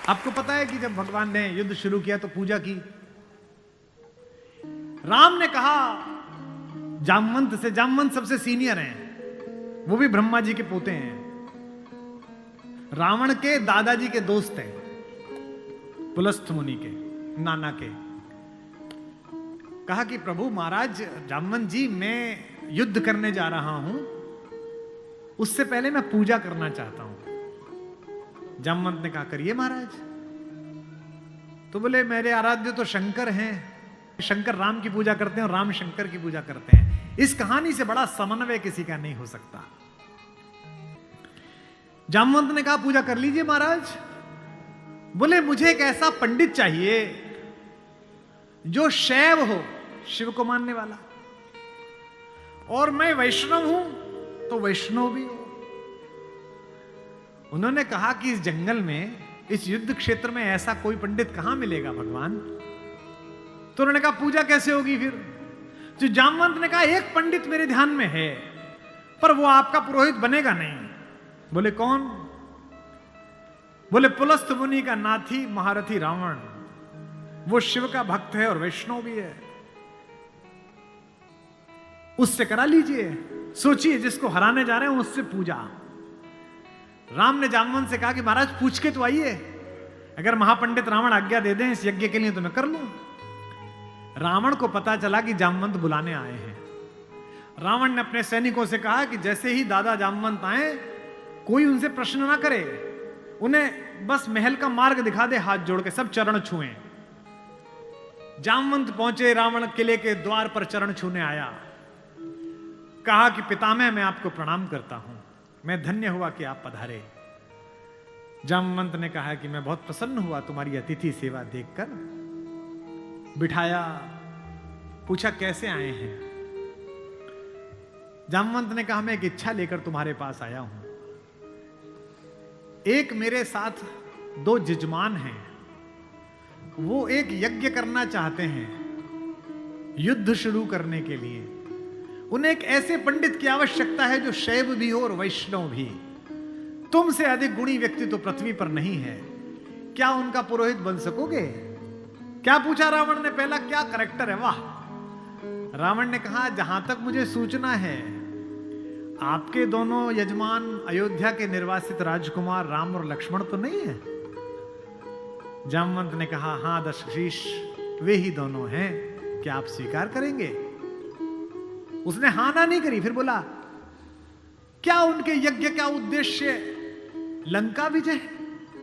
आपको पता है कि जब भगवान ने युद्ध शुरू किया तो पूजा की। राम ने कहा जामवंत से, जामवंत सबसे सीनियर हैं, वो भी ब्रह्मा जी के पोते हैं, रावण के दादाजी के दोस्त हैं, पुलस्थ मुनि के नाना के। कहा कि प्रभु महाराज जामवंत जी, मैं युद्ध करने जा रहा हूं, उससे पहले मैं पूजा करना चाहता हूं। जामवंत ने कहा करिए महाराज। तो बोले मेरे आराध्य तो शंकर हैं, शंकर राम की पूजा करते हैं और राम शंकर की पूजा करते हैं, इस कहानी से बड़ा समन्वय किसी का नहीं हो सकता। जामवंत ने कहा पूजा कर लीजिए महाराज। बोले मुझे एक ऐसा पंडित चाहिए जो शैव हो, शिव को मानने वाला, और मैं वैष्णव हूं तो वैष्णव भी हो। उन्होंने कहा कि इस जंगल में, इस युद्ध क्षेत्र में ऐसा कोई पंडित कहां मिलेगा भगवान। तो उन्होंने कहा पूजा कैसे होगी फिर। जो जामवंत ने कहा एक पंडित मेरे ध्यान में है, पर वो आपका पुरोहित बनेगा नहीं। बोले कौन। बोले पुलस्थ मुनि का नाथी महारथी रावण, वो शिव का भक्त है और वैष्णव भी है, उससे करा लीजिए। सोचिए जिसको हराने जा रहे हैं उससे पूजा। राम ने जामवंत से कहा कि महाराज पूछ के तो आइए, अगर महापंडित रावण आज्ञा दे दें इस यज्ञ के लिए तो मैं कर लूं। रावण को पता चला कि जामवंत बुलाने आए हैं। रावण ने अपने सैनिकों से कहा कि जैसे ही दादा जामवंत आए, कोई उनसे प्रश्न ना करे, उन्हें बस महल का मार्ग दिखा दे, हाथ जोड़ के सब चरण छुएं। जामवंत पहुंचे, रावण किले के द्वार पर चरण छूने आया, कहा कि पितामह मैं आपको प्रणाम करता हूं, मैं धन्य हुआ कि आप पधारे। जामवंत ने कहा कि मैं बहुत प्रसन्न हुआ तुम्हारी अतिथि सेवा देखकर। बिठाया, पूछा कैसे आए हैं। जामवंत ने कहा मैं एक इच्छा लेकर तुम्हारे पास आया हूं। एक मेरे साथ दो यजमान हैं, वो एक यज्ञ करना चाहते हैं युद्ध शुरू करने के लिए। उन्हें एक ऐसे पंडित की आवश्यकता है जो शैव भी हो और वैष्णव भी। तुमसे अधिक गुणी व्यक्ति तो पृथ्वी पर नहीं है, क्या उनका पुरोहित बन सकोगे। क्या पूछा रावण ने, पहला क्या करैक्टर है, वाह। रावण ने कहा जहां तक मुझे सूचना है आपके दोनों यजमान अयोध्या के निर्वासित राजकुमार राम और लक्ष्मण तो नहीं है। जामवंत ने कहा हां दशशीष, वे ही दोनों हैं, क्या आप स्वीकार करेंगे। उसने हां ना नहीं करी, फिर बोला क्या उनके यज्ञ का उद्देश्य लंका विजय है।